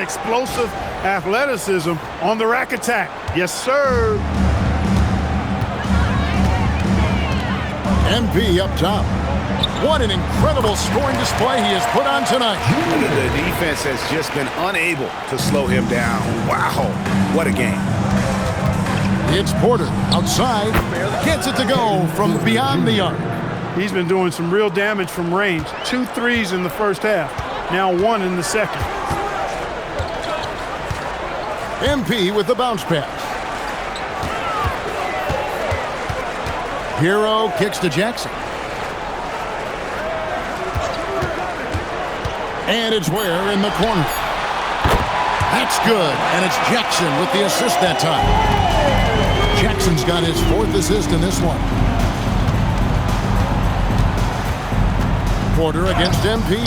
explosive athleticism on the rack attack. Yes, sir. MP up top. What an incredible scoring display he has put on tonight. The defense has just been unable to slow him down. Wow, what a game. It's Porter outside. Gets it to go from beyond the arc. He's been doing some real damage from range. 2 threes in the first half. Now 1 in the second. MP with the bounce pass. Hero kicks to Jackson. And it's Ware in the corner. That's good. And it's Jackson with the assist that time. Jackson's got his 4th assist in this one. Porter against MP.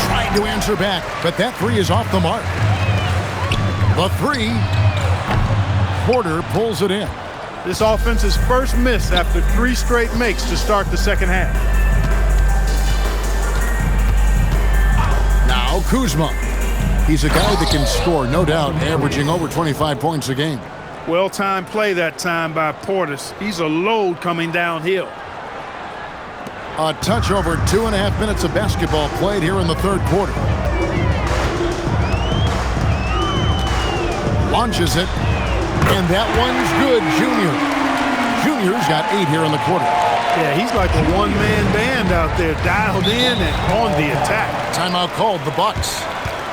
Trying to answer back, but that 3 is off the mark. The 3. Porter pulls it in. This offense's first miss after 3 straight makes to start the second half. Now Kuzma. He's a guy that can score, no doubt, averaging over 25 points a game. Well-timed play that time by Portis. He's a load coming downhill. A touch over 2.5 minutes of basketball played here in the third quarter. Launches it, and that one's good, Junior. Junior's got 8 here in the quarter. Yeah, he's like a one-man band out there, dialed in and on the attack. Timeout called, the Bucks.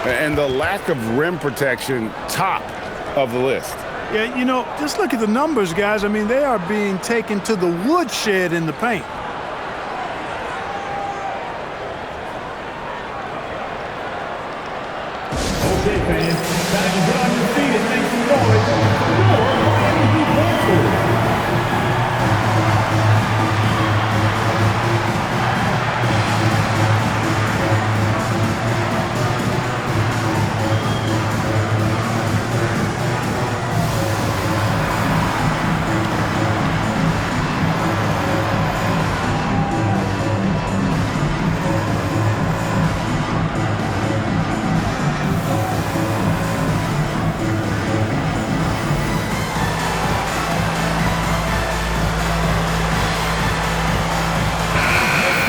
And the lack of rim protection, top of the list. Yeah, you know, just look at the numbers, guys. I mean, they are being taken to the woodshed in the paint. Okay, fans, time to get on your feet and make some noise.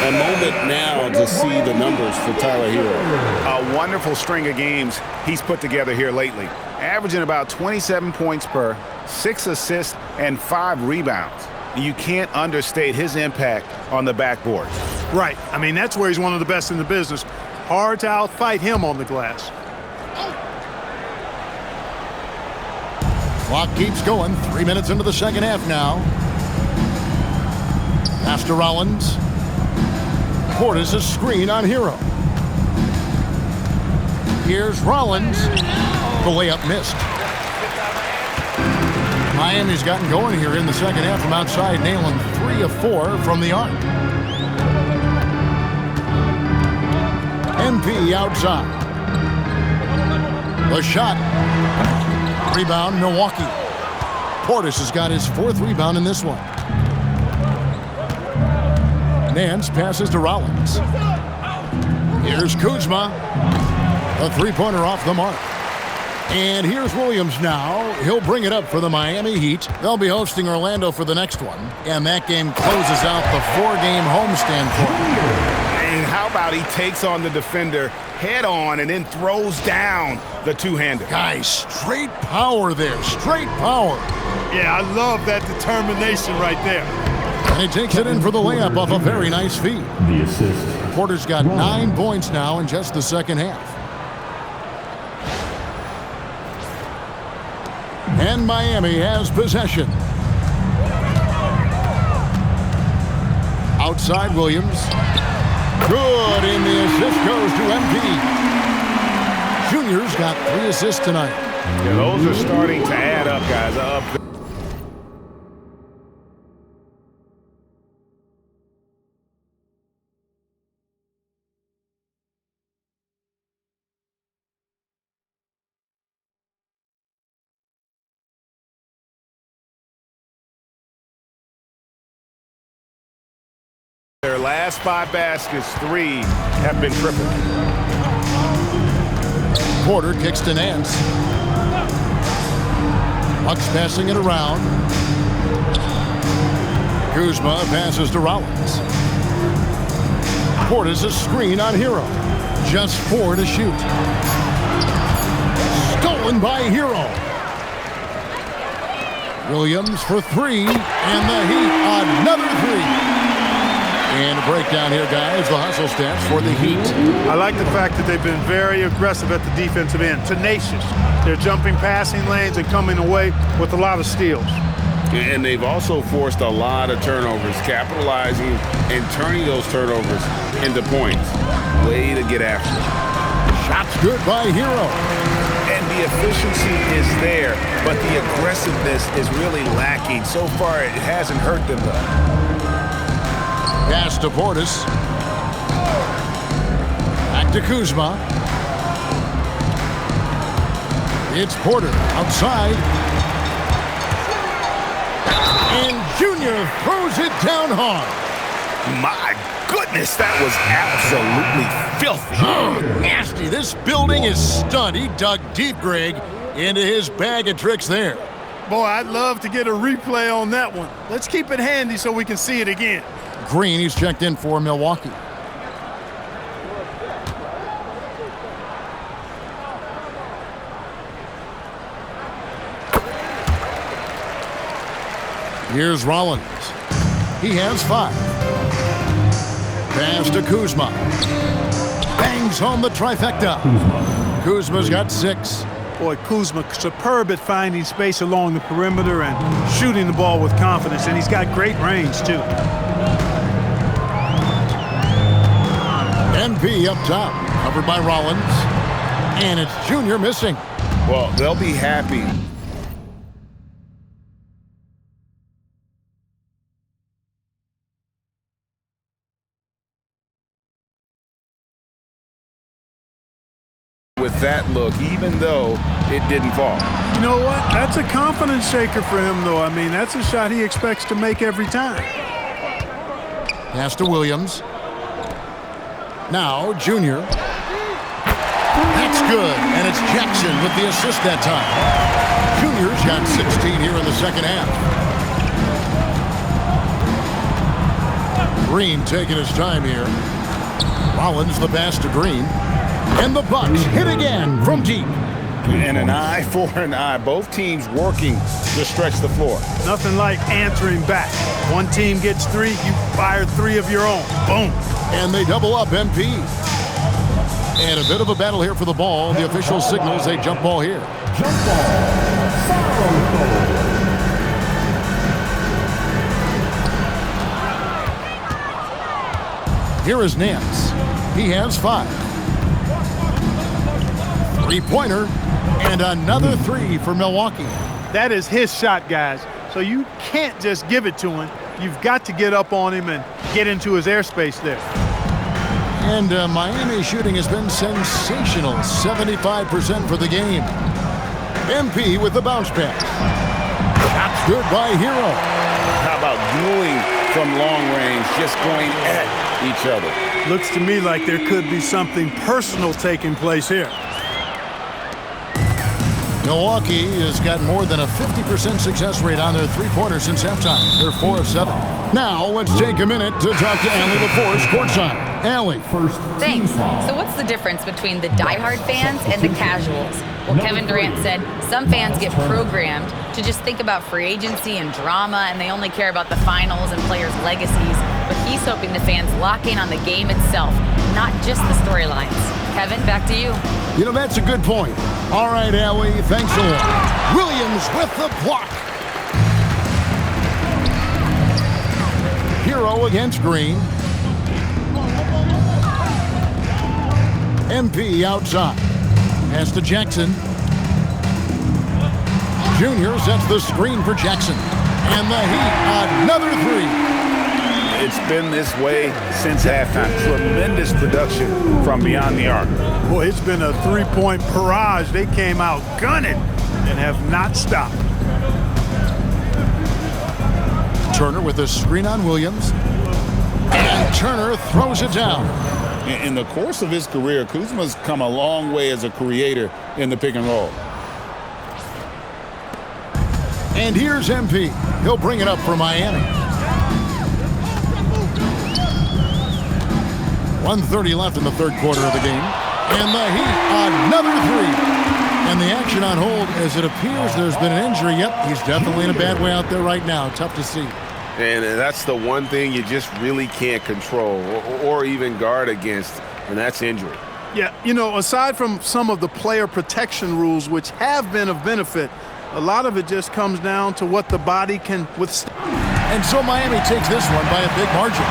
A moment now to see the numbers for Tyler Hero. A wonderful string of games he's put together here lately. Averaging about 27 points per, 6 assists, and 5 rebounds. You can't understate his impact on the backboard. Right. I mean, that's where he's one of the best in the business. Hard to outfight him on the glass. Clock keeps going. 3 minutes into the second half now. Pass to Rollins. Portis a screen on Hero. Here's Rollins. The layup missed. Miami's gotten going here in the second half from outside, nailing 3 of 4 from the arc. MP outside. The shot. Rebound, Milwaukee. Portis has got his 4th rebound in this one. Nance passes to Rollins. Here's Kuzma. A 3-pointer off the mark. And here's Williams now. He'll bring it up for the Miami Heat. They'll be hosting Orlando for the next one. And that game closes out the 4-game homestand for him. And how about he takes on the defender head on and then throws down the two-hander. Guys, straight power there. Straight power. Yeah, I love that determination right there. And he takes it in for the layup off a very nice feed. The assist. Porter's got 9 points now in just the second half. And Miami has possession. Outside Williams. Good, and the assist goes to MP. Junior's got 3 assists tonight. Yeah, those are starting to add up, guys. Their last 5 baskets, 3 have been triple. Porter kicks to Nance. Bucks passing it around. Kuzma passes to Rollins. Porter's a screen on Hero. Just 4 to shoot. Stolen by Hero. Williams for 3, and the Heat another 3. And a breakdown here, guys. The hustle stats for the Heat. I like the fact that they've been very aggressive at the defensive end, tenacious. They're jumping passing lanes and coming away with a lot of steals. And they've also forced a lot of turnovers, capitalizing and turning those turnovers into points. Way to get after it. Shots good by Hero. And the efficiency is there, but the aggressiveness is really lacking. So far, it hasn't hurt them, though. Pass to Portis. Back to Kuzma. It's Porter outside. And Junior throws it down hard. My goodness, that was absolutely filthy. Oh, nasty. This building is stunned. He dug deep, Greg, into his bag of tricks there. Boy, I'd love to get a replay on that one. Let's keep it handy so we can see it again. Green, he's checked in for Milwaukee. Here's Rollins. He has 5. Pass to Kuzma. Bangs home the trifecta. Kuzma's got 6. Boy, Kuzma, superb at finding space along the perimeter and shooting the ball with confidence, and he's got great range, too. MP up top, covered by Rollins. And it's Junior missing. Well, they'll be happy. With that look, even though it didn't fall. You know what? That's a confidence shaker for him, though. I mean, that's a shot he expects to make every time. Pass to Williams. Now, Junior. That's good, and it's Jackson with the assist that time. Junior's got 16 here in the second half. Green taking his time here. Rollins the pass to Green. And the Bucks hit again from deep. And an eye for an eye. Both teams working to stretch the floor. Nothing like answering back. One team gets 3, you fire 3 of your own. Boom. And they double up MP. And a bit of a battle here for the ball. The official signals a jump ball here. Jump ball. Here is Nance. He has 5. 3-pointer. And another 3 for Milwaukee. That is his shot, guys. So you can't just give it to him. You've got to get up on him and get into his airspace there. And Miami shooting has been sensational. 75% for the game. MP with the bounce pass. Shots good by Hero. How about dueling from long range, just going at each other? Looks to me like there could be something personal taking place here. Milwaukee has got more than a 50% success rate on their 3-pointers since halftime. They're 4 of 7. Now let's take a minute to talk to Allie LaForce courtside. Allie. Thanks. So what's the difference between the diehard fans and the casuals? Well, Kevin Durant said some fans get programmed to just think about free agency and drama, and they only care about the finals and players' legacies. But he's hoping the fans lock in on the game itself, not just the storylines. Kevin, back to you. You know, that's a good point. All right, Allie, thanks a lot. Williams with the block. Hero against Green. MP outside. Pass to Jackson. Junior sets the screen for Jackson. And the Heat, another 3. It's been this way since halftime. Tremendous production from beyond the arc. Boy, it's been a 3-point barrage. They came out gunning and have not stopped. Turner with a screen on Williams. And Turner throws it down. In the course of his career, Kuzma's come a long way as a creator in the pick and roll. And here's MP. He'll bring it up for Miami. 1:30 left in the third quarter of the game. And the Heat, another three. And the action on hold as it appears there's been an injury. Yep, he's definitely in a bad way out there right now. Tough to see. And that's the one thing you just really can't control or even guard against, and that's injury. Yeah, you know, aside from some of the player protection rules, which have been of benefit, a lot of it just comes down to what the body can withstand. And so Miami takes this one by a big margin.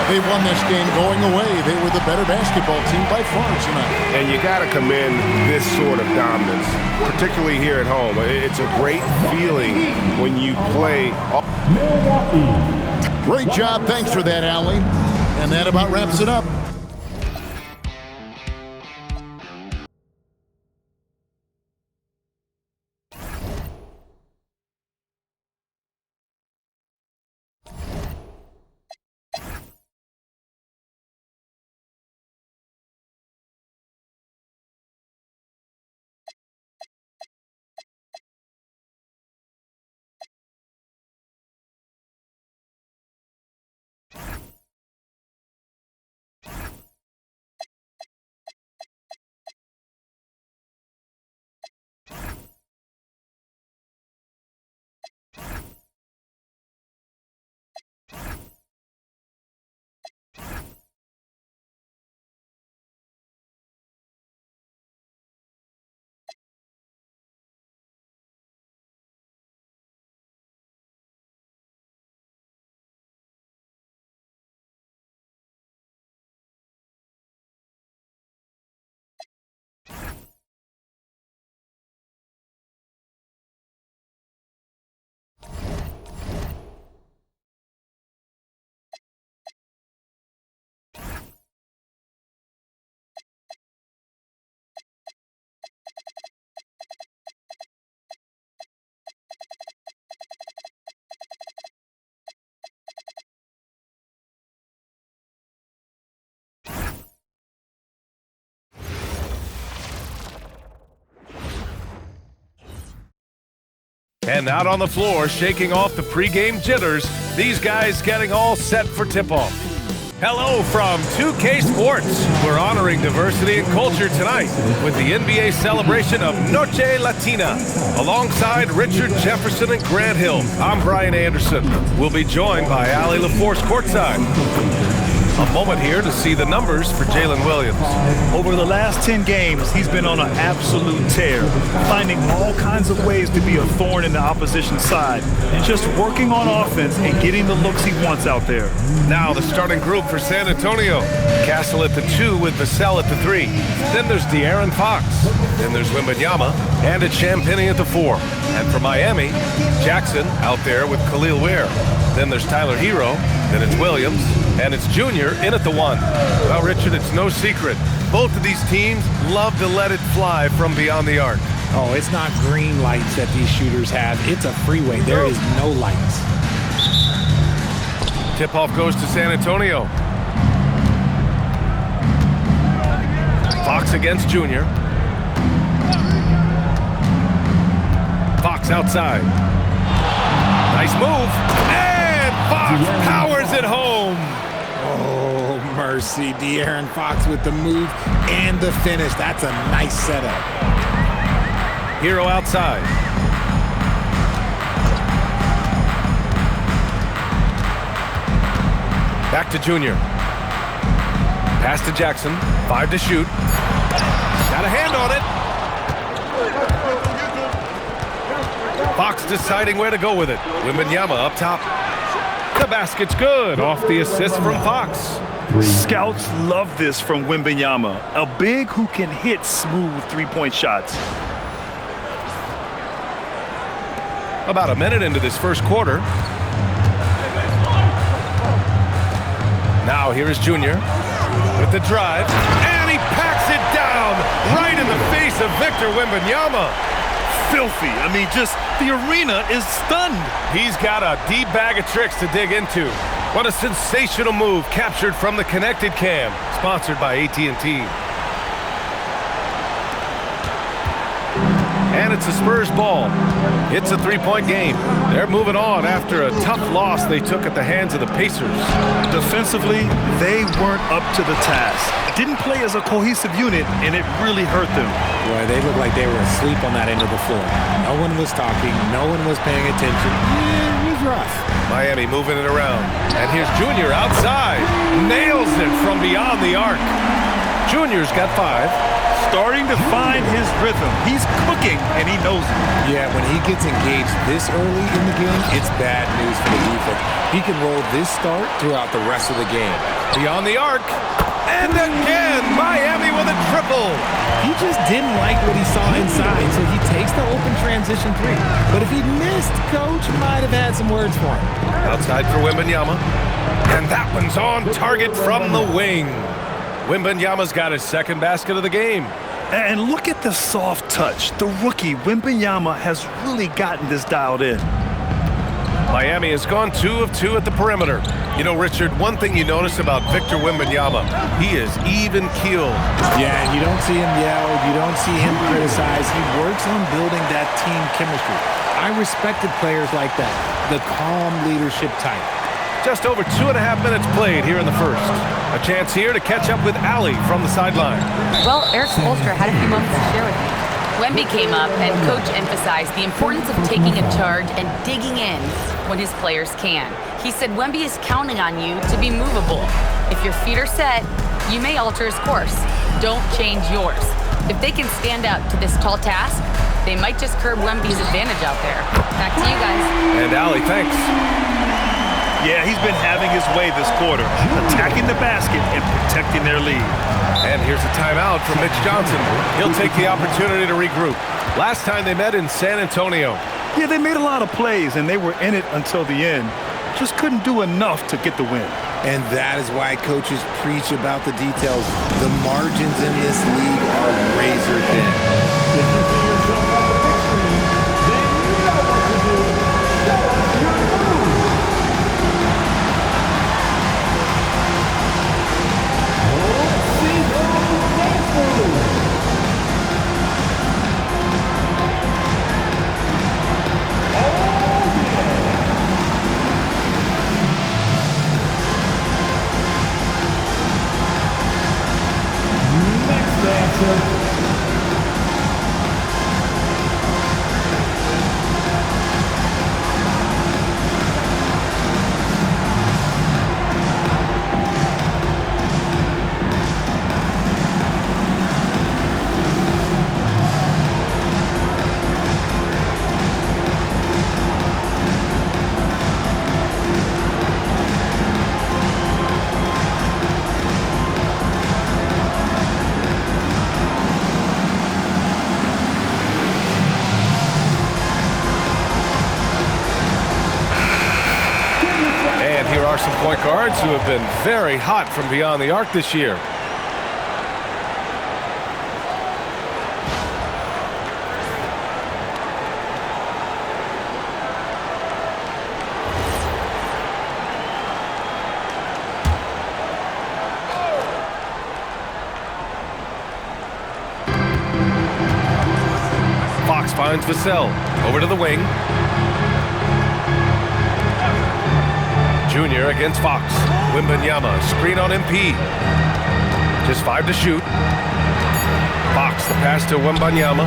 They won this game going away. They were the better basketball team by far tonight. And you got to commend this sort of dominance, particularly here at home. It's a great feeling when you play. Great job. Thanks for that, Allie. And that about wraps it up. And out on the floor, shaking off the pregame jitters, these guys getting all set for tip-off. Hello from 2K Sports. We're honoring diversity and culture tonight with the NBA celebration of Noche Latina. Alongside Richard Jefferson and Grant Hill, I'm Brian Anderson. We'll be joined by Allie LaForce courtside. A moment here to see the numbers for Jalen Williams. Over the last 10 games, he's been on an absolute tear, finding all kinds of ways to be a thorn in the opposition side and just working on offense and getting the looks he wants out there. Now the starting group for San Antonio. Castle at the 2 with Vassell at the 3. Then there's De'Aaron Fox. Then there's Wembanyama and it's Champagnie at the 4. And for Miami, Jackson out there with Khalil Ware. Then there's Tyler Hero. Then it's Williams. And it's Junior in at the 1. Well, Richard, it's no secret. Both of these teams love to let it fly from beyond the arc. Oh, it's not green lights that these shooters have. It's a freeway. There is no lights. Tip-off goes to San Antonio. Fox against Junior. Fox outside. Nice move. And Fox powers it home. Oh, mercy. De'Aaron Fox with the move and the finish. That's a nice setup. Hero outside. Back to Junior. Pass to Jackson. 5 to shoot. Got a hand on it. Fox deciding where to go with it. Wembanyama up top. The basket's good off the assist from Fox. Scouts love this from Wembanyama, a big who can hit smooth three-point shots. About a minute into this first quarter. Now here is Junior with the drive, and he packs it down right in the face of Victor Wembanyama. Filthy. The arena is stunned. He's got a deep bag of tricks to dig into. What a sensational move captured from the connected cam, sponsored by AT&T. And it's a Spurs ball. It's a three-point game. They're moving on after a tough loss they took at the hands of the Pacers. Defensively, they weren't up to the task. Didn't play as a cohesive unit, and it really hurt them. Boy, they looked like they were asleep on that end of the floor. No one was talking. No one was paying attention. Yeah, it was rough. Miami moving it around. And here's Junior outside. Nails it from beyond the arc. Junior's got 5. Starting to find his rhythm. He's cooking, and he knows it. Yeah, when he gets engaged this early in the game, it's bad news for the defense. He can roll this start throughout the rest of the game. Beyond the arc. And again, Miami with a triple. He just didn't like what he saw inside, so he takes the open transition 3. But if he missed, Coach might have had some words for him. Outside for Wembanyama. And that one's on target from the wing. Wembanyama's got his second basket of the game. And look at the soft touch. The rookie, Wembanyama, has really gotten this dialed in. Miami has gone 2 of 2 at the perimeter. You know, Richard, one thing you notice about Victor Wembanyama, he is even-keeled. Yeah, you don't see him yell. You don't see him criticize. He works on building that team chemistry. I respected players like that, the calm leadership type. Just over 2.5 minutes played here in the first. A chance here to catch up with Allie from the sideline. Well, Eric Spoelstra had a few moments to share with me. Wemby came up, and Coach emphasized the importance of taking a charge and digging in when his players can. He said Wemby is counting on you to be movable. If your feet are set, you may alter his course. Don't change yours. If they can stand up to this tall task, they might just curb Wemby's advantage out there. Back to you guys. And Allie, thanks. Yeah, he's been having his way this quarter, attacking the basket and protecting their lead. And here's a timeout from Mitch Johnson. He'll take the opportunity to regroup. Last time they met in San Antonio. Yeah, they made a lot of plays, and they were in it until the end. Just couldn't do enough to get the win. And that is why coaches preach about the details. The margins in this league are razor thin. Some point guards who have been very hot from beyond the arc this year. Fox finds Vassell. Over to the wing. Junior against Fox. Wembanyama, screen on MP. Just 5 to shoot. Fox, the pass to Wembanyama.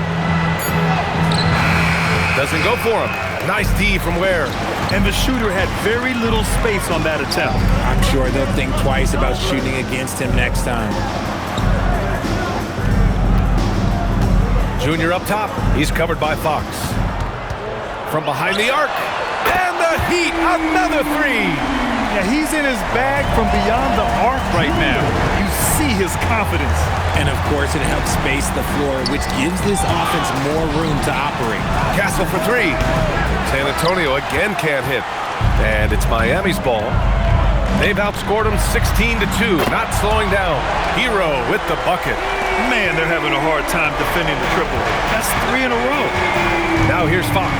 Doesn't go for him. Nice D from Ware. And the shooter had very little space on that attempt. I'm sure they'll think twice about shooting against him next time. Junior up top. He's covered by Fox. From behind the arc. And the Heat, another 3. Yeah, he's in his bag from beyond the arc right now. You see his confidence. And of course, it helps space the floor, which gives this offense more room to operate. Castle for 3. San Antonio again can't hit. And it's Miami's ball. They've outscored them 16-2, not slowing down. Hero with the bucket. Man, they're having a hard time defending the triple. That's 3 in a row. Now here's Fox.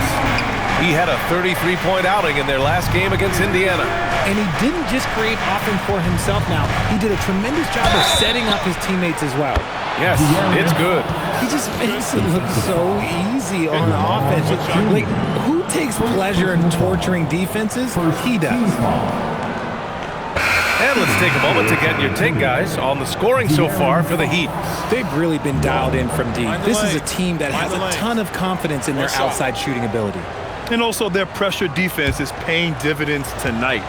He had a 33-point outing in their last game against Indiana. And he didn't just create offense for himself now. He did a tremendous job of setting up his teammates as well. Yes, it's good. He just makes it look so easy on offense. Like, who takes pleasure in torturing defenses? He does. And let's take a moment to get your take, guys, on the scoring so far for the Heat. They've really been dialed in from deep. This is a team that has a ton of confidence in their outside shooting ability. And also their pressure defense is paying dividends tonight,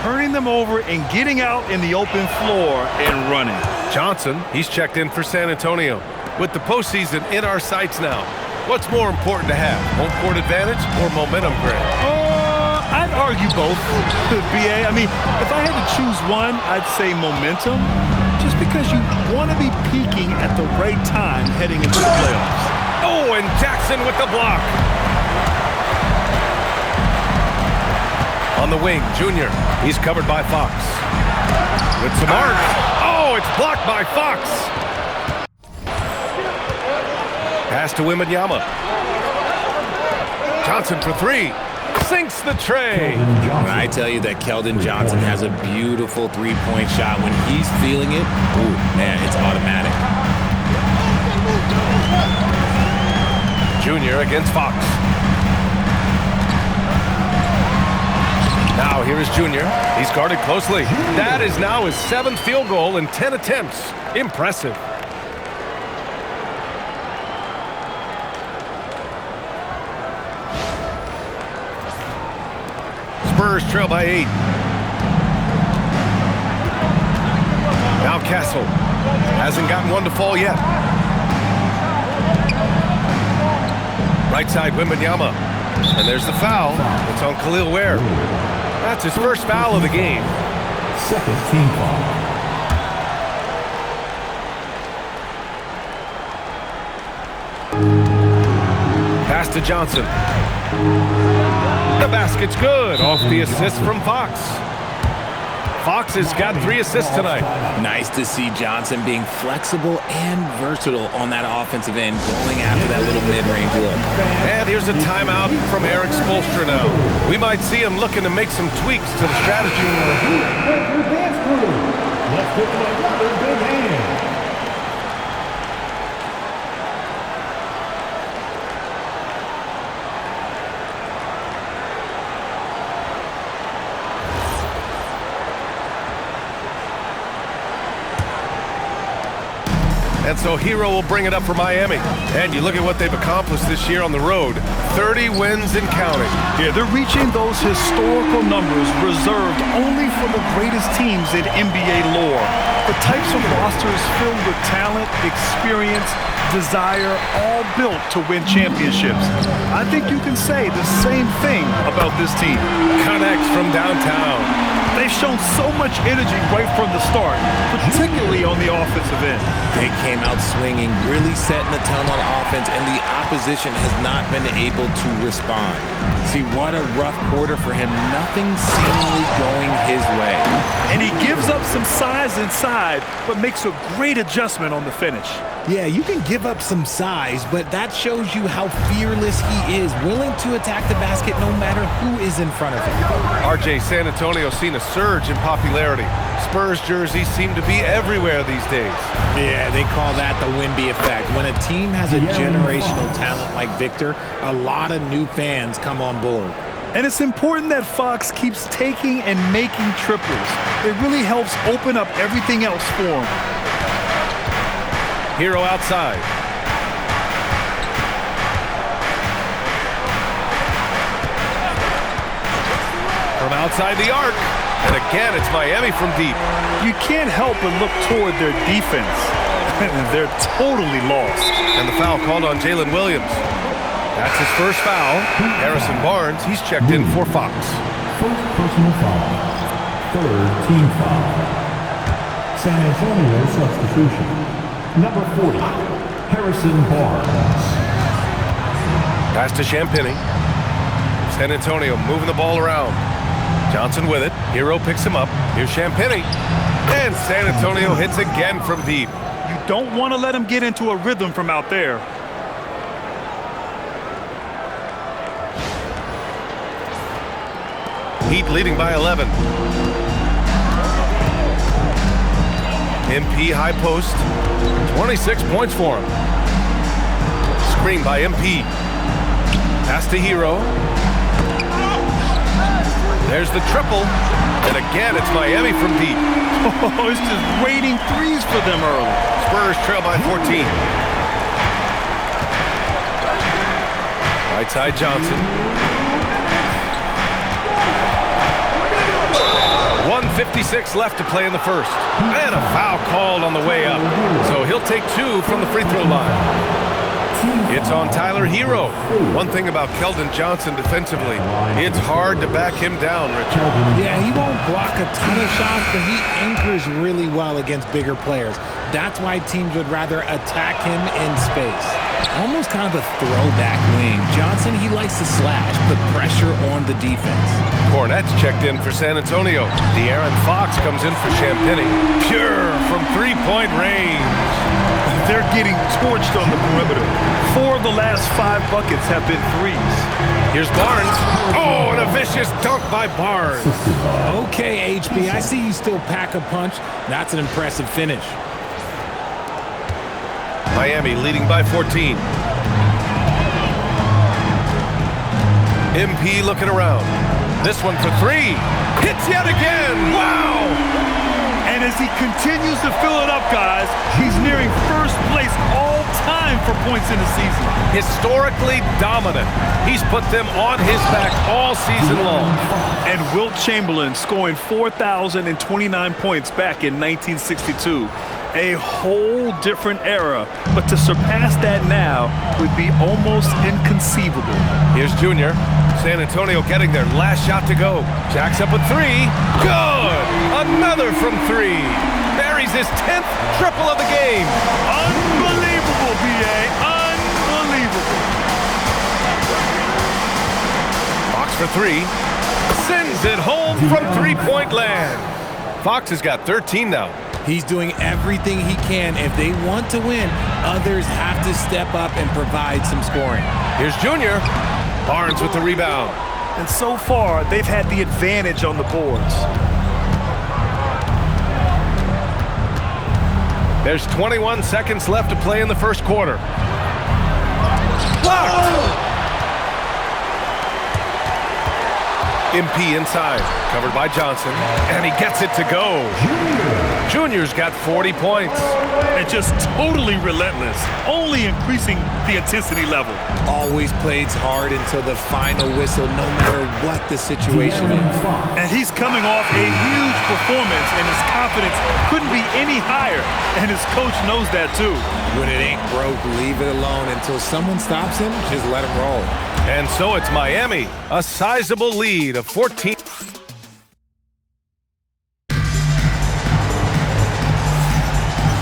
turning them over and getting out in the open floor and running. Johnson, he's checked in for San Antonio. With the postseason in our sights now, what's more important to have, home court advantage or momentum, Greg? I'd argue both, BA. I mean, if I had to choose one, I'd say momentum, just because you want to be peaking at the right time heading into the playoffs. Oh, and Jackson with the block. On the wing, Junior. He's covered by Fox. With some arc. Oh, it's blocked by Fox. Pass to Wembanyama. Johnson for three. Sinks the tray. When I tell you that Keldon Johnson has a beautiful three-point shot, when he's feeling it, ooh, man, it's automatic. Junior against Fox. Now here is Junior. He's guarded closely. That is now his 7th field goal in 10 attempts. Impressive. Spurs trail by 8. Now Castle. Hasn't gotten one to fall yet. Right side, Wembanyama. And there's the foul. It's on Khalil Ware. That's his first foul of the game. Second team foul. Pass to Johnson. The basket's good. Off the assist from Fox. Fox has got 3 assists tonight. Nice to see Johnson being flexible and versatile on that offensive end, going after that little mid-range look. And here's a timeout from Eric Spoelstra now. We might see him looking to make some tweaks to the strategy. Let's give him another big hand. And so Hero will bring it up for Miami. And you look at what they've accomplished this year on the road. 30 wins and counting. Yeah, they're reaching those historical numbers reserved only for the greatest teams in NBA lore. The types of rosters filled with talent, experience, desire, all built to win championships. I think you can say the same thing about this team. Connects from downtown. They've shown so much energy right from the start, particularly on the offensive end. They came out swinging, really setting the tone on offense, and the opposition has not been able to respond. See, what a rough quarter for him. Nothing seemingly going his way. And he gives up some size inside, but makes a great adjustment on the finish. Yeah, you can give up some size, but that shows you how fearless he is, willing to attack the basket no matter who is in front of him. RJ, San Antonio's seen a surge in popularity. Spurs jerseys seem to be everywhere these days. Yeah, they call that the Wemby effect. When a team has a generational talent like Victor, a lot of new fans come on board. And it's important that Fox keeps taking and making triples. It really helps open up everything else for him. Hero outside. From outside the arc. And again, it's Miami from deep. You can't help but look toward their defense. They're totally lost. And the foul called on Jalen Williams. That's his first foul. Harrison Barnes, he's checked in for Fox. First personal foul. Third team foul. San Antonio substitution. Number 40, Harrison Barnes. Pass to Champagny. San Antonio moving the ball around. Johnson with it. Hero picks him up. Here's Champagny. And San Antonio hits again from deep. You don't want to let him get into a rhythm from out there. Heat leading by 11. MP high post. 26 points for him. Screen by MP. Pass to Hero. There's the triple. And again, it's Miami from deep. Oh, it's just raining threes for them early. Spurs trail by 14. Right side Johnson. 1:56 left to play in the first. And a foul called on the way up. So he'll take 2 from the free throw line. It's on Tyler Hero. One thing about Keldon Johnson defensively, it's hard to back him down, Richard. Yeah, he won't block a ton of shots, but he anchors really well against bigger players. That's why teams would rather attack him in space. Almost kind of a throwback wing. Johnson, he likes to slash, put pressure on the defense. Cornette's checked in for San Antonio. De'Aaron Fox comes in for Champagny. Pure from three-point range. They're getting torched on the perimeter. 4 of the last 5 buckets have been threes. Here's Barnes. Oh, and a vicious dunk by Barnes. Okay, HB, I see you still pack a punch. That's an impressive finish. Miami leading by 14. MP looking around. This one for 3. Hits yet again. Wow! And as he continues to fill it up, guys, he's nearing first place all time for points in the season. Historically dominant. He's put them on his back all season long. And Wilt Chamberlain scoring 4,029 points back in 1962. A whole different era, but to surpass that now would be almost inconceivable. Here's Junior. San Antonio getting their last shot to go. Jacks up a 3. Good! Another from 3. Buries his 10th triple of the game. Unbelievable, B.A. Unbelievable. Fox for 3. Sends it home from three-point land. Fox has got 13 now. He's doing everything he can. If they want to win, others have to step up and provide some scoring. Here's Junior. Barnes with the rebound. And so far, they've had the advantage on the boards. There's 21 seconds left to play in the first quarter. Blocked! MP inside, covered by Johnson, and he gets it to go. Junior's got 40 points. And just totally relentless, only increasing the intensity level. Always plays hard until the final whistle, no matter what the situation is. And he's coming off a huge performance, and his confidence couldn't be any higher. And his coach knows that too. When it ain't broke, leave it alone. Until someone stops him, just let him roll. And so it's Miami, a sizable lead of 14.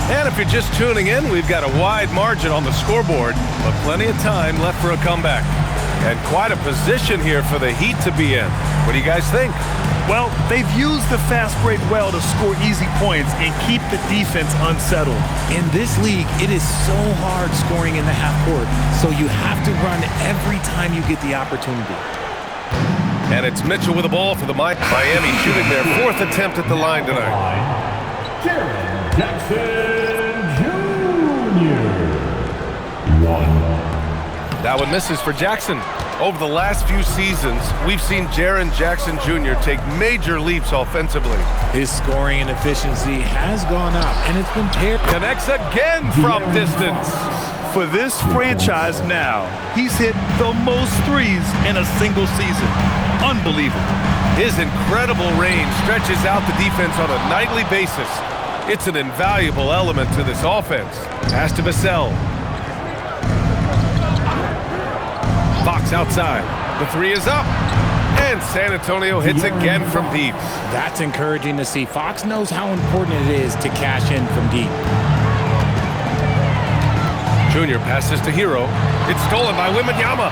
And if you're just tuning in, we've got a wide margin on the scoreboard, but plenty of time left for a comeback. And quite a position here for the Heat to be in. What do you guys think? Well, they've used the fast break well to score easy points and keep the defense unsettled. In this league, it is so hard scoring in the half court, so you have to run every time you get the opportunity. And it's Mitchell with the ball for the Miami, shooting their 4th attempt at the line tonight. Jaren Jackson Jr. 1. That one misses for Jackson. Over the last few seasons, we've seen Jaren Jackson Jr. take major leaps offensively. His scoring and efficiency has gone up, and it's been paired. Connects again from distance. For this franchise now, he's hit the most threes in a single season. Unbelievable. His incredible range stretches out the defense on a nightly basis. It's an invaluable element to this offense. Pass to Vassell. Fox outside. The 3 is up. And San Antonio hits again from deep. That's encouraging to see. Fox knows how important it is to cash in from deep. Junior passes to Hero. It's stolen by Wembanyama.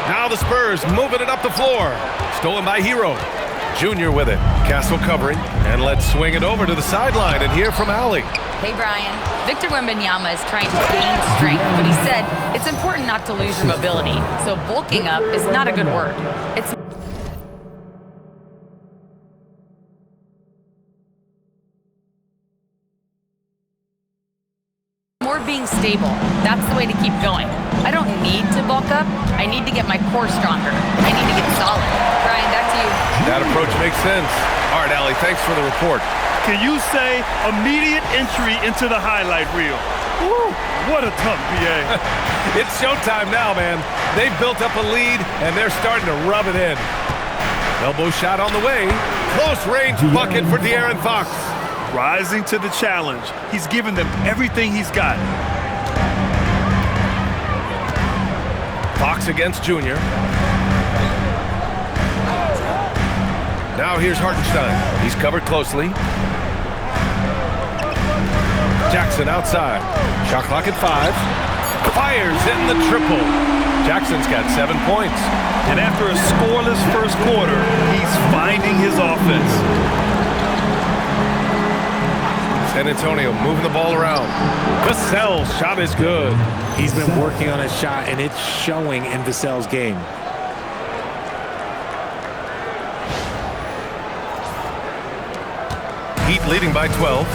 Now the Spurs moving it up the floor. Stolen by Hero. Junior with it. Castle covering. And let's swing it over to the sideline and hear from Allie. Hey, Brian. Victor Wembanyama is trying to gain strength, but he said it's important not to lose your mobility. So bulking up is not a good word. It's stable. That's the way to keep going. I don't need to bulk up. I need to get my core stronger. I need to get solid. Brian, back to you. That approach makes sense. All right, Allie, thanks for the report. Can you say immediate entry into the highlight reel? Woo, what a tough BA. It's showtime now, man. They've built up a lead, and they're starting to rub it in. Elbow shot on the way. Close range bucket for De'Aaron Fox. Rising to the challenge. He's given them everything he's got. Fox against Junior. Now here's Hartenstein. He's covered closely. Jackson outside. Shot clock at 5. Fires in the triple. Jackson's got 7 points. And after a scoreless first quarter, he's finding his offense. San Antonio moving the ball around. Vassell's shot is good. He's been working on a shot, and it's showing in Vassell's game. Heat leading by 12.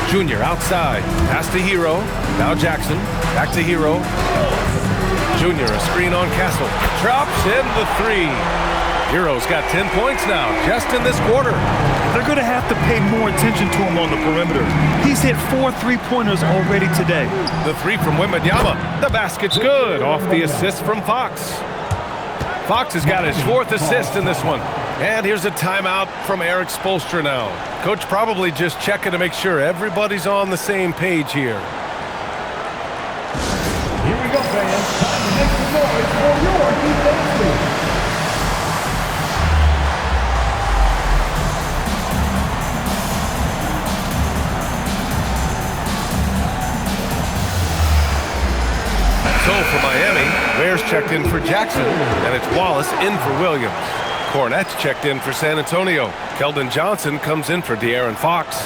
Junior outside. Pass to Hero. Now Jackson. Back to Hero. Junior, a screen on Castle. Drops in the 3. Hero's got 10 points now, just in this quarter. They're going to have to pay more attention to him on the perimeter. He's hit 4 3-pointers already today. The 3 from Wembanyama. The basket's good. Off the assist from Fox. Fox has got his 4th assist in this one. And here's a timeout from Eric Spoelstra now. Coach probably just checking to make sure everybody's on the same page here. Here we go, fans. Time to make some noise for your defense team. So for Miami, Ware's checked in for Jackson, and it's Wallace in for Williams. Cornette's checked in for San Antonio. Keldon Johnson comes in for De'Aaron Fox.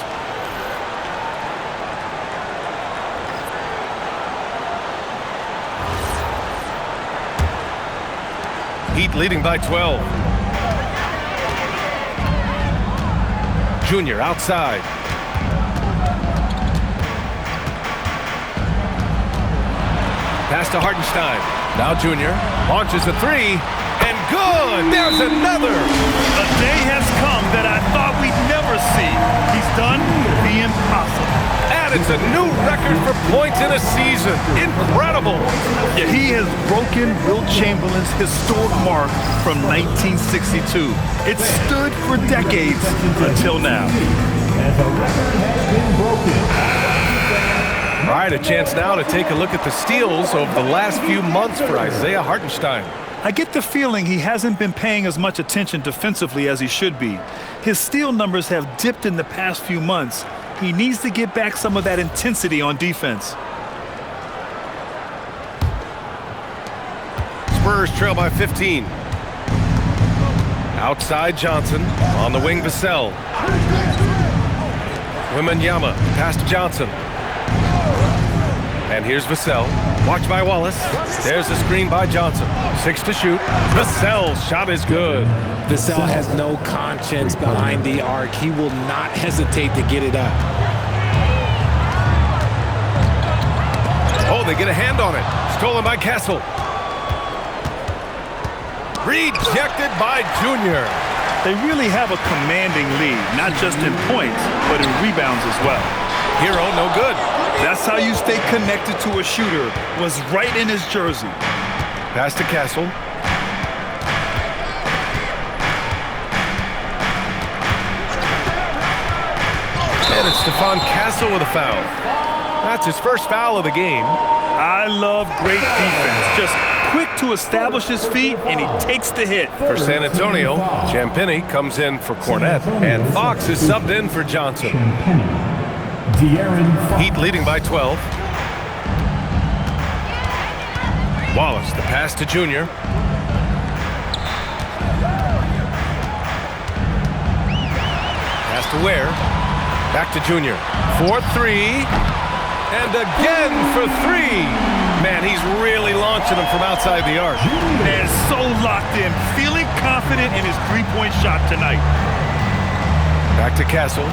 Heat leading by 12. Junior outside. Pass to Hartenstein. Now Junior launches a 3. And good! There's another! A day has come that I thought we'd never see. He's done the impossible. And it's a new record for points in a season. Incredible! Yeah, he has broken Wilt Chamberlain's historic mark from 1962. It stood for decades until now. And the record has been broken. All right, a chance now to take a look at the steals over the last few months for Isaiah Hartenstein. I get the feeling he hasn't been paying as much attention defensively as he should be. His steal numbers have dipped in the past few months. He needs to get back some of that intensity on defense. Spurs trail by 15. Outside Johnson. On the wing, Vassell. Wembanyama. Pass to Johnson. And here's Vassell. Watch by Wallace. There's the screen by Johnson. 6 to shoot. Vassell's shot is good. Vassell has no conscience behind the arc. He will not hesitate to get it up. Oh, they get a hand on it. Stolen by Castle. Rejected by Junior. They really have a commanding lead, not just in points, but in rebounds as well. Hero, no good. That's how you stay connected to a shooter. Was right in his jersey. Pass to Castle. And it's Stephon Castle with a foul. That's his first foul of the game. I love great defense. Just quick to establish his feet, and he takes the hit. For San Antonio, Champagnie comes in for Cornette, and Fox is subbed in for Johnson. Heat leading by 12. Wallace, the pass to Junior. Pass to Ware. Back to Junior. 4-3. And again for 3. Man, he's really launching them from outside the arc. And so locked in, feeling confident in his three-point shot tonight. Back to Castle.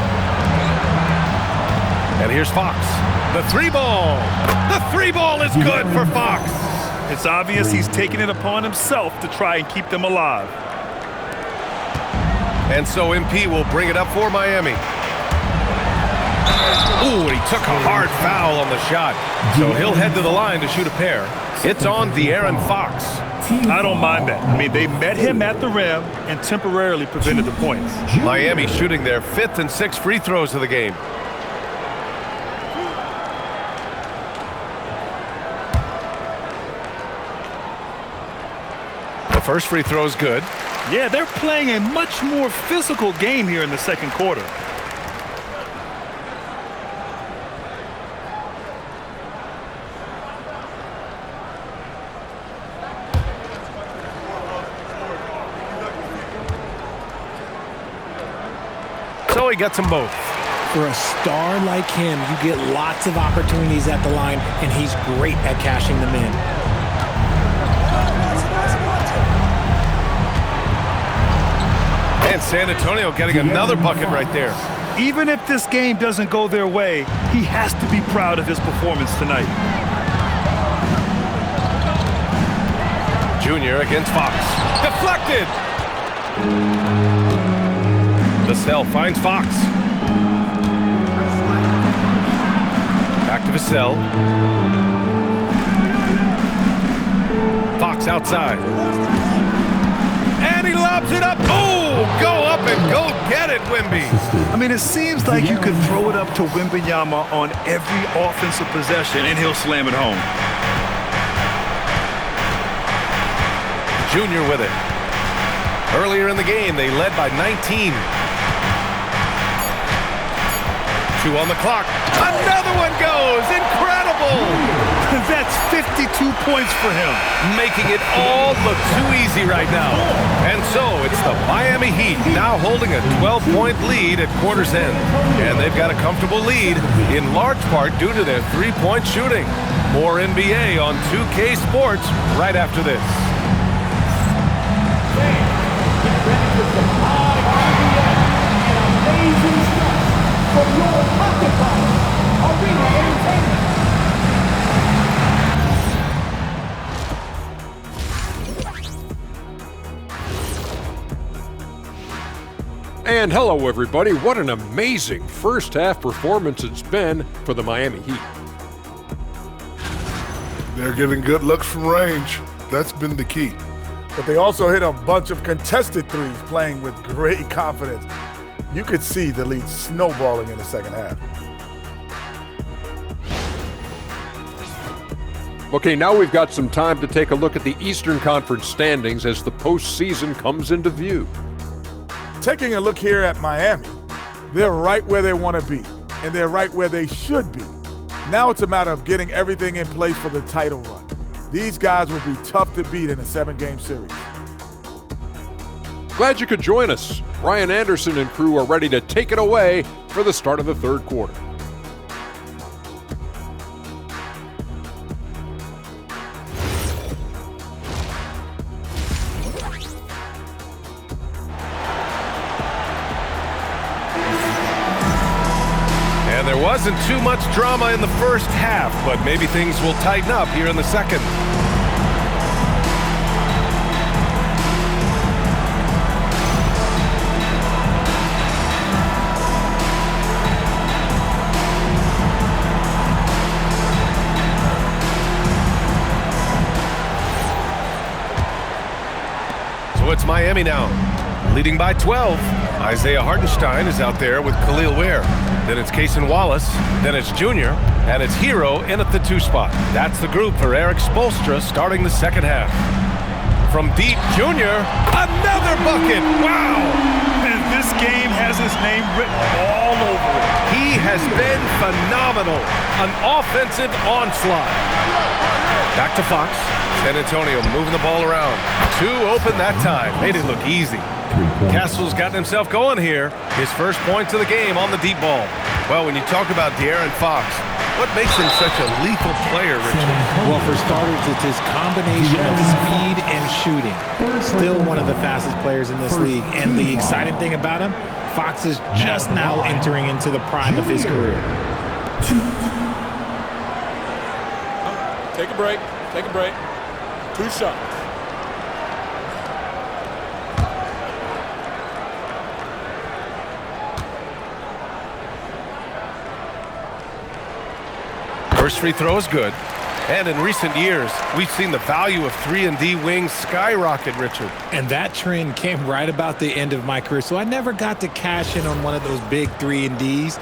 And here's Fox. The three ball. The three ball is good for Fox. It's obvious he's taking it upon himself to try and keep them alive. And so MP will bring it up for Miami. Ooh, and he took a hard foul on the shot. So he'll head to the line to shoot a pair. It's on De'Aaron Fox. I don't mind that. I mean, they met him at the rim and temporarily prevented the points. Miami shooting their 5th and 6th free throws of the game. The first free throw is good. Yeah, they're playing a much more physical game here in the second quarter. So he gets them both. For a star like him, you get lots of opportunities at the line, and he's great at cashing them in. And San Antonio getting another bucket right there. Even if this game doesn't go their way, he has to be proud of his performance tonight. Junior against Fox. Deflected! Vassell finds Fox. Back to Vassell. Fox outside. And he lobs it up. Oh, go up and go get it, Wemby. I mean, it seems like you could throw it up to Wembanyama on every offensive possession, and he'll slam it home. Junior with it. Earlier in the game, they led by 19. 2 on the clock. Another one goes. Incredible. That's 52 points for him. Making it all look too easy right now. And so it's the Miami Heat now holding a 12-point lead at quarter's end. And they've got a comfortable lead in large part due to their three-point shooting. More NBA on 2K Sports right after this. Get ready for some high RBI and amazing stuff from your occupier, Arena Entertainment. And hello, everybody. What an amazing first-half performance it's been for the Miami Heat. They're getting good looks from range. That's been the key. But they also hit a bunch of contested threes, playing with great confidence. You could see the lead snowballing in the second half. Okay, now we've got some time to take a look at the Eastern Conference standings as the postseason comes into view. Taking a look here at Miami, they're right where they want to be, and they're right where they should be. Now it's a matter of getting everything in place for the title run. These guys will be tough to beat in a 7-game series. Glad you could join us. Brian Anderson and crew are ready to take it away for the start of the third quarter. And there wasn't too much drama in the first half, but maybe things will tighten up here in the second. So it's Miami now, leading by 12. Isaiah Hartenstein is out there with Khalil Ware. Then it's Cason Wallace. Then it's Junior. And it's Hero in at the 2 spot. That's the group for Eric Spoelstra starting the second half. From deep, Junior. Another bucket. Wow. And this game has his name written all over it. He has been phenomenal. An offensive onslaught. Back to Fox. San Antonio moving the ball around. 2 open that time. Made it look easy. Castle's gotten himself going here. His first points of the game on the deep ball. Well, when you talk about De'Aaron Fox, what makes him such a lethal player, Richard? Well, for starters, it's his combination of speed and shooting. Still one of the fastest players in this league. And the exciting thing about him, Fox is just now entering into the prime of his career. Take a break. Take a break. 2 shots. First free throw is good. And in recent years, we've seen the value of 3-and-D wings skyrocket, Richard. And that trend came right about the end of my career. So I never got to cash in on one of those big 3-and-Ds,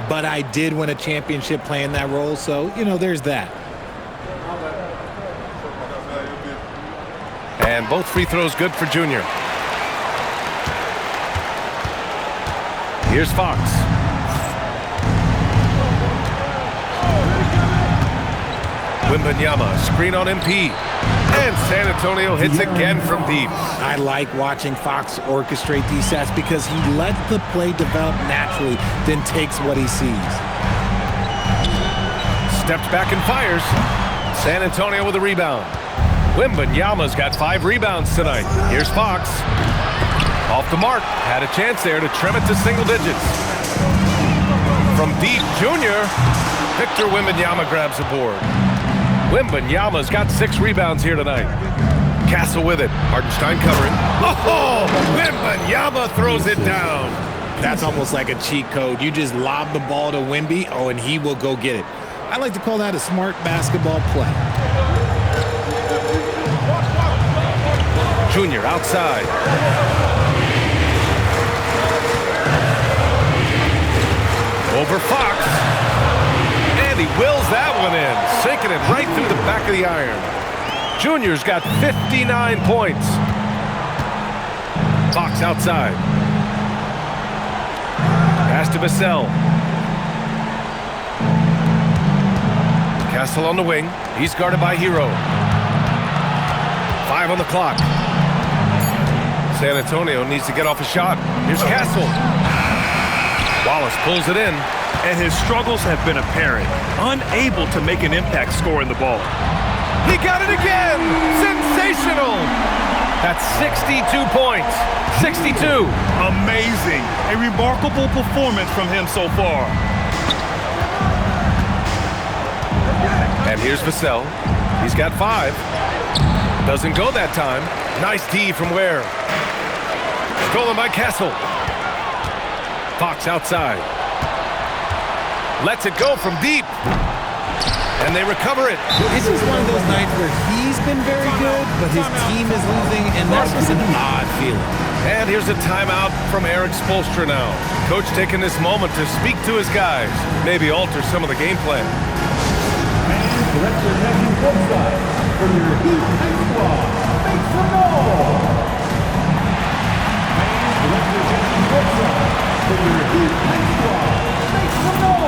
but I did win a championship playing that role. So, you know, there's that. And both free throws good for Junior. Here's Fox. Wembanyama, screen on MP. And San Antonio hits again from deep. I like watching Fox orchestrate these sets because he lets the play develop naturally, then takes what he sees. Steps back and fires. San Antonio with a rebound. Wembanyama's got 5 rebounds tonight. Here's Fox. Off the mark. Had a chance there to trim it to single digits. From deep, Junior. Victor Wembanyama grabs the board. Wembanyama's got 6 rebounds here tonight. Castle with it. Hartenstein covering. Oh! Wembanyama throws it down. That's almost like a cheat code. You just lob the ball to Wemby, and he will go get it. I like to call that a smart basketball play. Junior outside. Over Fox. And he wills that one in, sinking it right through the back of the iron. Junior's got 59 points. Fox outside. Pass to Vassell. Castle on the wing. He's guarded by Hero. 5 on the clock. San Antonio needs to get off a shot. Here's Castle. Wallace pulls it in. And his struggles have been apparent. Unable to make an impact scoring the ball. He got it again! Sensational! That's 62 points. 62. Amazing. A remarkable performance from him so far. And here's Vassell. He's got 5. Doesn't go that time. Nice D from Ware. Stolen by Castle. Fox outside. Lets it go from deep. And they recover it. This is one of those nights where he's been very good, but his team is losing, and that's just an odd feeling. And here's a timeout from Eric Spoelstra now. Coach taking this moment to speak to his guys. Maybe alter some of the game plan. And representing both sides from your Heat High Squad, make some noise! And representing both sides from your Heat High Squad, make some noise!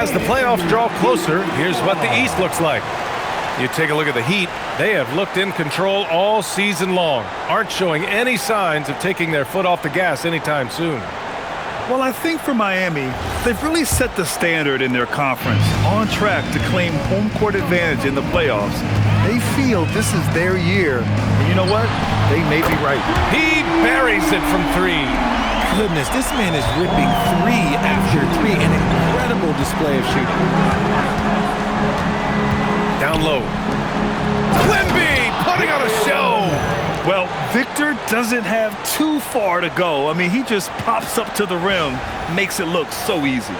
As the playoffs draw closer, here's what the East looks like. You take a look at the Heat. They have looked in control all season long. Aren't showing any signs of taking their foot off the gas anytime soon. Well, I think for Miami, they've really set the standard in their conference, on track to claim home court advantage in the playoffs. They feel this is their year. And you know what? They may be right. He buries it from 3. Goodness, this man is ripping 3 after 3. An incredible display of shooting. Down low. Wemby putting on a show. Well, Victor doesn't have too far to go. I mean, he just pops up to the rim, makes it look so easy.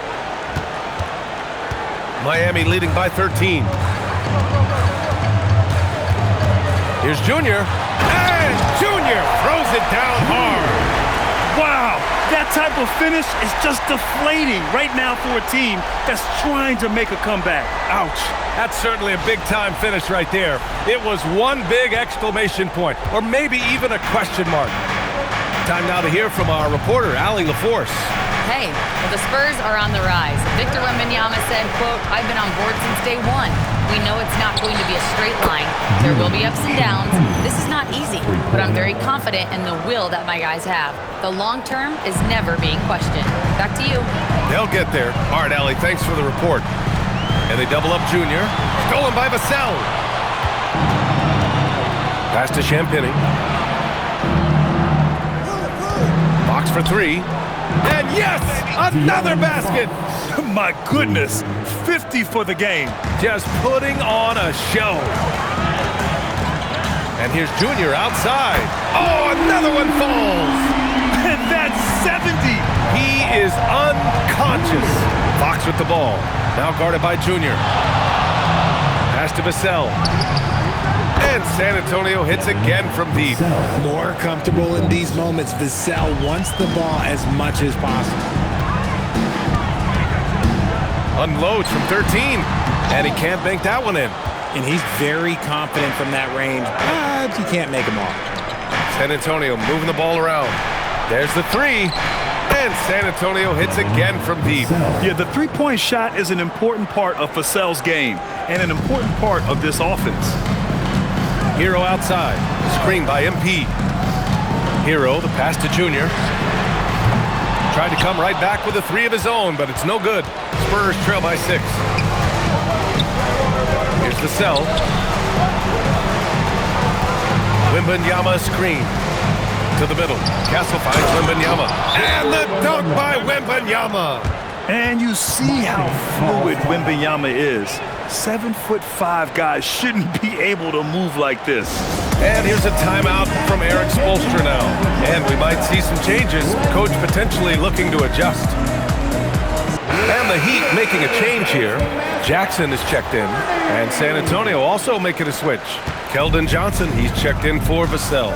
Miami leading by 13. Here's Junior. And Junior throws it down hard. Wow, that type of finish is just deflating right now for a team that's trying to make a comeback. Ouch. That's certainly a big-time finish right there. It was one big exclamation point, or maybe even a question mark. Time now to hear from our reporter, Allie LaForce. Hey, well, the Spurs are on the rise. Victor Wembanyama said, quote, "I've been on board since day one. We know it's not going to be a straight line. There will be ups and downs. This is not easy, but I'm very confident in the will that my guys have. The long term is never being questioned." Back to you. They'll get there. All right, Allie, thanks for the report. And they double up Junior. Stolen by Vassell. Pass to Champagny. Box for three. And yes, another basket. My goodness, 50 for the game. Just putting on a show. And here's Junior outside. Oh, another one falls. And that's 70. He is unconscious. Fox with the ball. Now guarded by Junior. Pass to Vassell. And San Antonio hits again from deep. More comfortable in these moments. Vassell wants the ball as much as possible. Unloads from 13. And he can't bank that one in. And he's very confident from that range, but he can't make them all. San Antonio moving the ball around. There's the three. And San Antonio hits again from deep. Yeah, the three-point shot is an important part of Vassell's game and an important part of this offense. Hero outside. Screen by MP. Hero, the pass to Junior. Tried to come right back with a three of his own, but it's no good. Spurs trail by 6. Here's the cell. Wembanyama screen. To the middle. Castle finds Wembanyama. And the dunk by Wembanyama. And you see how fluid Wembanyama is. 7'5" guys shouldn't be able to move like this. And here's a timeout from Eric Spoelstra now. And we might see some changes. Coach potentially looking to adjust. And the Heat making a change here. Jackson is checked in. And San Antonio also making a switch. Keldon Johnson, he's checked in for Vassell.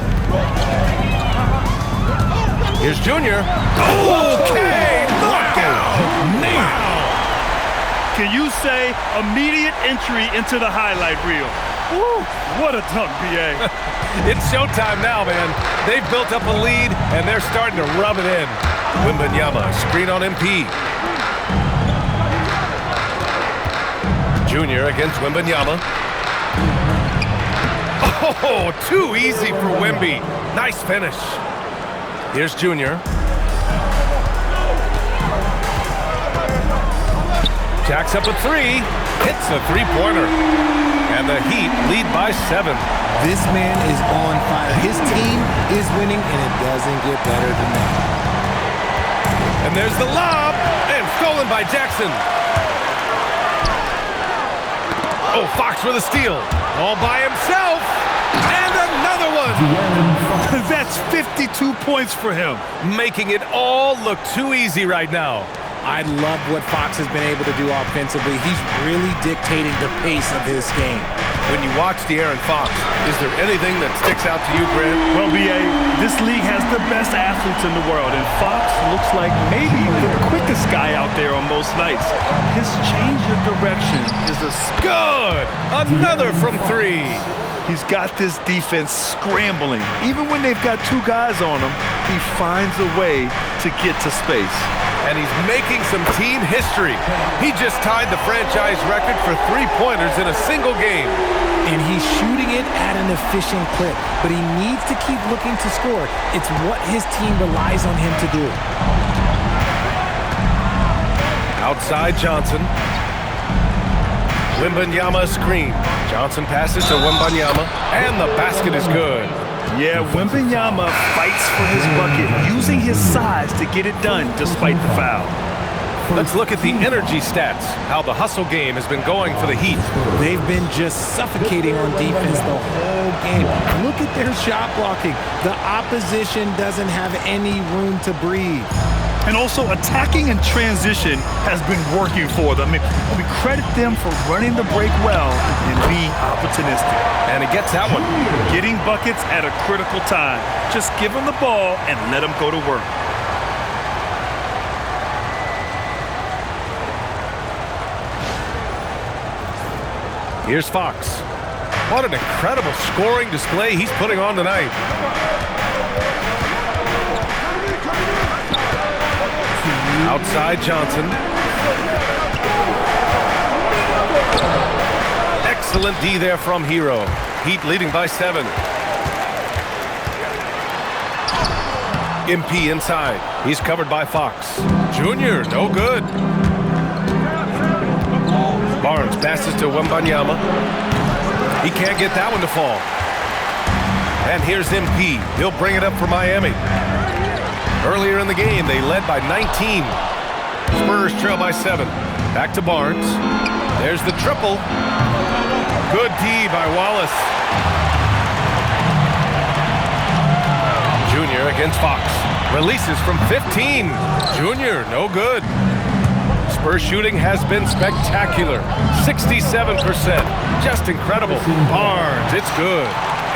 Here's Junior. Okay, knockout. Wow. Can you say immediate entry into the highlight reel? Woo, what a dunk, B.A. It's showtime now, man. They've built up a lead, and they're starting to rub it in. Wembanyama, screen on MP. Junior against Wembanyama. Oh, too easy for Wemby. Nice finish. Here's Junior. Jacks up a three. Hits a three-pointer. And the Heat lead by 7. This man is on fire. His team is winning, and it doesn't get better than that. And there's the lob. And stolen by Jackson. Oh, Fox with a steal. All by himself. And another one. That's 52 points for him. Making it all look too easy right now. I love what Fox has been able to do offensively. He's really dictating the pace of his game. When you watch De'Aaron Fox, is there anything that sticks out to you, Grant? Well, B.A., this league has the best athletes in the world, and Fox looks like maybe the quickest guy out there on most nights. His change of direction is good. Another from 3. He's got this defense scrambling. Even when they've got 2 guys on him, he finds a way to get to space. And he's making some team history. He just tied the franchise record for three-pointers in a single game. And he's shooting it at an efficient clip, but he needs to keep looking to score. It's what his team relies on him to do. Outside Johnson. Wembanyama screen. Johnson passes to Wembanyama, and the basket is good. Yeah, Wembanyama fights for his bucket, using his size to get it done despite the foul. Let's look at the energy stats, how the hustle game has been going for the Heat. They've been just suffocating on defense the whole game. Look at their shot blocking. The opposition doesn't have any room to breathe. And also attacking in transition has been working for them. I mean, we credit them for running the break well and being opportunistic. And he gets that one. Getting buckets at a critical time. Just give them the ball and let them go to work. Here's Fox. What an incredible scoring display he's putting on tonight. Outside Johnson. Excellent D there from Hero. Heat leading by 7. MP inside. He's covered by Fox. Junior, no good. Barnes passes to Wembanyama. He can't get that one to fall. And here's MP. He'll bring it up for Miami. Earlier in the game, they led by 19. Spurs trail by 7. Back to Barnes. There's the triple. Good D by Wallace. Junior against Fox. Releases from 15. Junior, no good. Spurs shooting has been spectacular. 67%. Just incredible. Barnes, it's good.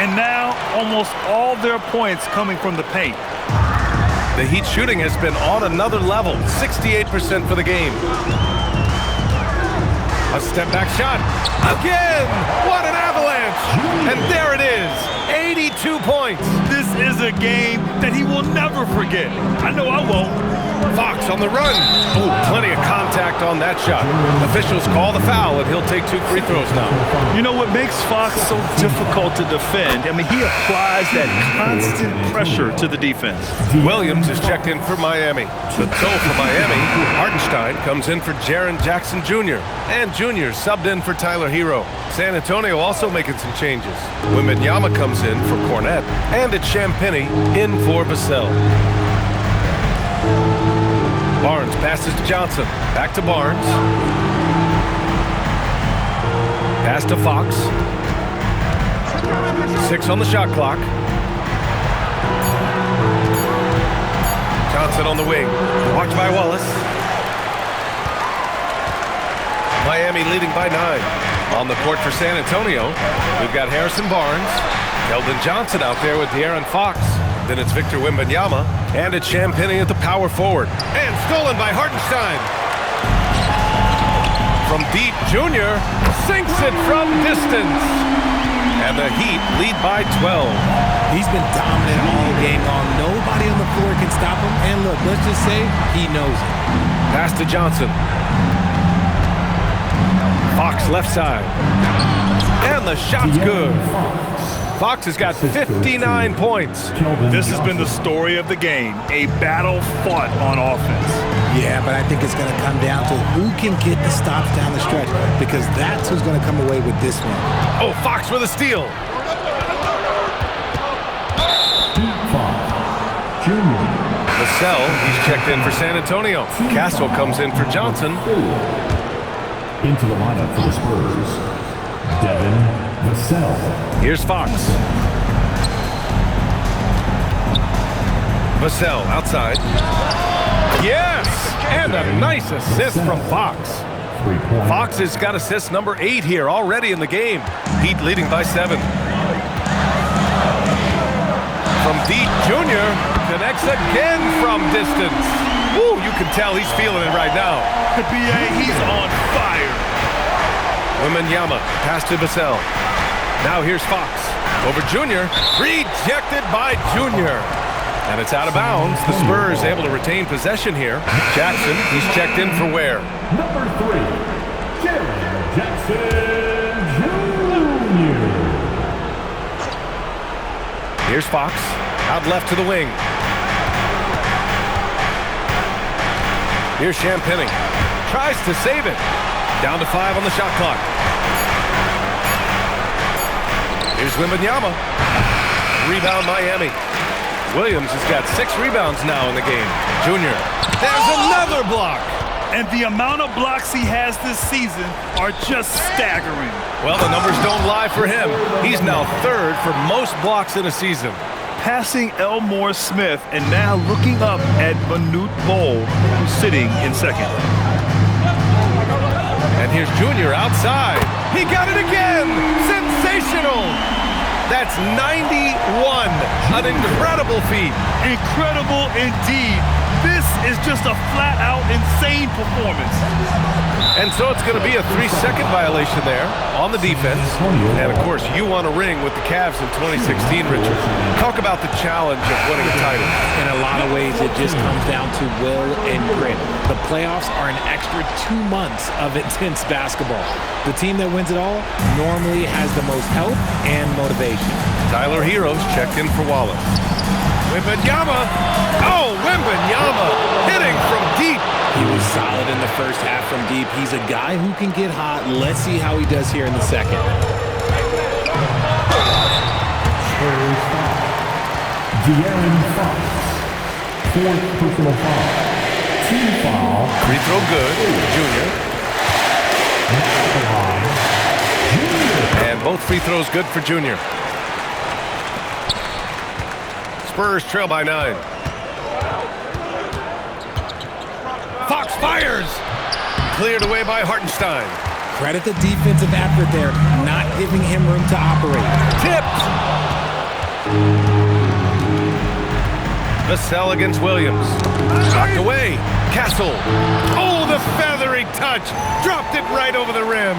And now almost all their points coming from the paint. The Heat shooting has been on another level. 68% for the game. A step back shot. Again! What an avalanche! And there it is. 82 points. This is a game that he will never forget. I know I won't. Fox on the run. Ooh, plenty of contact on that shot. Officials call the foul, and he'll take 2 free throws now. You know what makes Fox so difficult to defend? I mean, he applies that constant pressure to the defense. Williams is checked in for Miami. The toe for Miami. Hartenstein comes in for Jaren Jackson Jr. And Jr. subbed in for Tyler Hero. San Antonio also making some changes. Wembanyama comes in for Cornette. And it's Champagnie in for Vassell. Barnes passes to Johnson. Back to Barnes. Pass to Fox. 6 on the shot clock. Johnson on the wing. Watched by Wallace. Miami leading by 9. On the court for San Antonio, we've got Harrison Barnes. Keldon Johnson out there with De'Aaron Fox. Then it's Victor Wembanyama. And it's Champagnie at the power forward. And stolen by Hartenstein. From deep, Junior sinks it from distance. And the Heat lead by 12. He's been dominant all game long. Nobody on the floor can stop him. And look, let's just say he knows it. Pass to Johnson. Fox left side. And the shot's good. Fox has got 59 points. This has been the story of the game. A battle fought on offense. Yeah, but I think it's going to come down to who can get the stops down the stretch, because that's who's going to come away with this one. Oh, Fox with a steal. Vassell, he's checked in for San Antonio. Castle comes in for Johnson. Into the lineup for the Spurs, Devin Vassell. Here's Fox. Vassell outside. Yes! And a nice assist from Fox. Fox has got assist number 8 here already in the game. Heat leading by 7. From deep, Junior connects again from distance. Woo, you can tell he's feeling it right now. B.A., he's on fire. Wembanyama, pass to Vassell. Now here's Fox. Over Junior. Rejected by Junior. And it's out of bounds. The Spurs able to retain possession here. Jackson, he's checked in for Ware. Number 3, Jaren Jackson Jr. Here's Fox. Out left to the wing. Here's Champagnie. Tries to save it. Down to 5 on the shot clock. Here's Wembanyama. Rebound Miami. Williams has got 6 rebounds now in the game. Junior. There's another block. And the amount of blocks he has this season are just staggering. Well, the numbers don't lie for him. He's now 3rd for most blocks in a season. passing Elmore Smith and now looking up at Manute Bol, who's sitting in second. And here's Junior outside. He got it again. Sensational. That's 91. An incredible feat. Incredible indeed. This is just a flat-out insane performance. And so it's going to be a 3-second violation there on the defense. And, of course, you won a ring with the Cavs in 2016, Richard. Talk about the challenge of winning a title. In a lot of ways, it just comes down to will and grit. The playoffs are an extra 2 months of intense basketball. The team that wins it all normally has the most help and motivation. Tyler Heroes checked in for Wallace. Wembanyama. Oh, Wembanyama hitting from deep. He was solid in the first half from deep. He's a guy who can get hot. Let's see how he does here in the second. De'Aaron Fox. 4th personal foul. Team foul. Free throw good. Junior. And both free throws good for Junior. Spurs trail by 9. Fox fires. Cleared away by Hartenstein. Credit the defensive effort there, not giving him room to operate. Tipped. Vassell against Williams. Knocked away. Castle. Oh, the feathery touch. Dropped it right over the rim.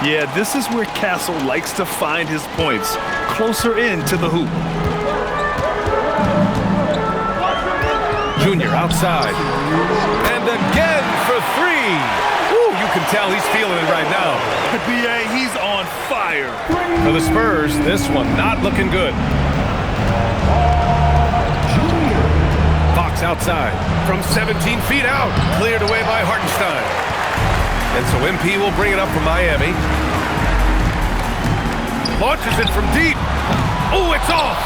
Yeah, this is where Castle likes to find his points, closer in to the hoop. Junior outside. And again for 3. Ooh, you can tell he's feeling it right now. B.A., he's on fire. For the Spurs, this one not looking good. Fox outside. From 17 feet out. Cleared away by Hartenstein. And so MP will bring it up for Miami. Launches it from deep. Oh, it's off.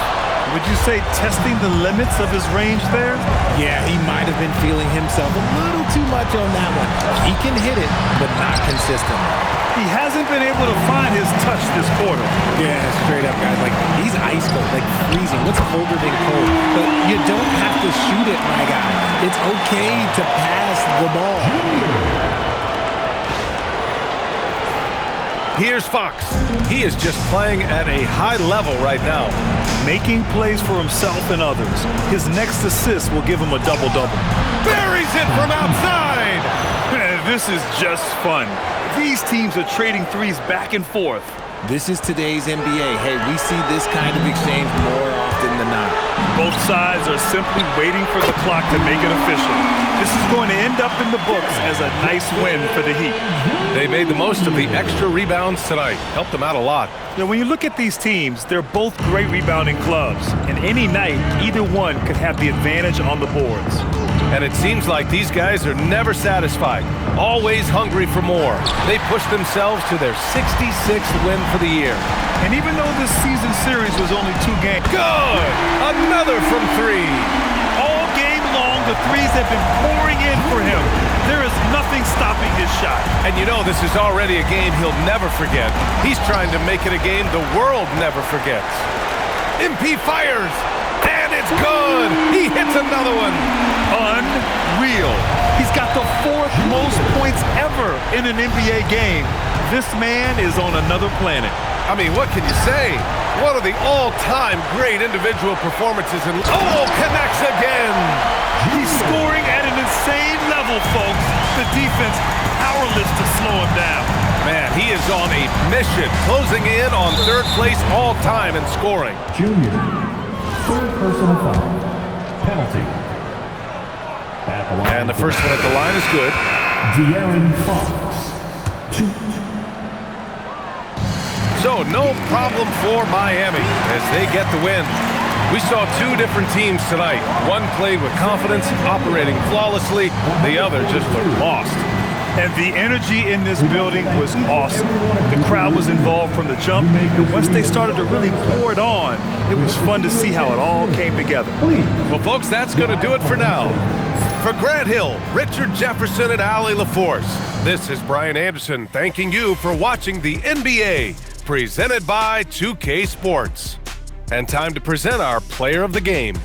Would you say testing the limits of his range there? Yeah, he might have been feeling himself a little too much on that one. He can hit it, but not consistently. He hasn't been able to find his touch this quarter. Yeah, straight up, guys. Like, he's ice cold, like freezing. What's colder than cold? But you don't have to shoot it, my guy. It's okay to pass the ball. Here's Fox. He is just playing at a high level right now. Making plays for himself and others. His next assist will give him a double-double. Buries it from outside! This is just fun. These teams are trading threes back and forth. This is today's NBA. Hey, we see this kind of exchange more often than not. Both sides are simply waiting for the clock to make it official. This is going to end up in the books as a nice win for the Heat. They made the most of the extra rebounds tonight. Helped them out a lot. Now, when you look at these teams, they're both great rebounding clubs. And any night, either one could have the advantage on the boards. And it seems like these guys are never satisfied. Always hungry for more. They push themselves to their 66th win for the year. And even though this season series was only 2 games. Good! Another from 3. All game long, the threes have been pouring in for him. There is nothing stopping his shot. And you know this is already a game he'll never forget. He's trying to make it a game the world never forgets. MP fires, and it's good. He hits another one. Unreal. He's got the 4th most points ever in an NBA game. This man is on another planet. I mean, what can you say? One of the all-time great individual performances in... Oh, connects again! He's scoring at an insane level, folks. The defense powerless to slow him down. Man, he is on a mission, closing in on 3rd place all-time in scoring. Junior, 3rd personal foul. Penalty. And the first one at the line is good. De'Aaron Fox. 2. So no problem for Miami as they get the win. We saw 2 different teams tonight. One played with confidence, operating flawlessly. The other just looked lost. And the energy in this building was awesome. The crowd was involved from the jump, and once they started to really pour it on, it was fun to see how it all came together. Well, folks, that's going to do it for now. For Grant Hill, Richard Jefferson, and Allie LaForce, this is Brian Anderson thanking you for watching the NBA, presented by 2K Sports. And time to present our player of the game.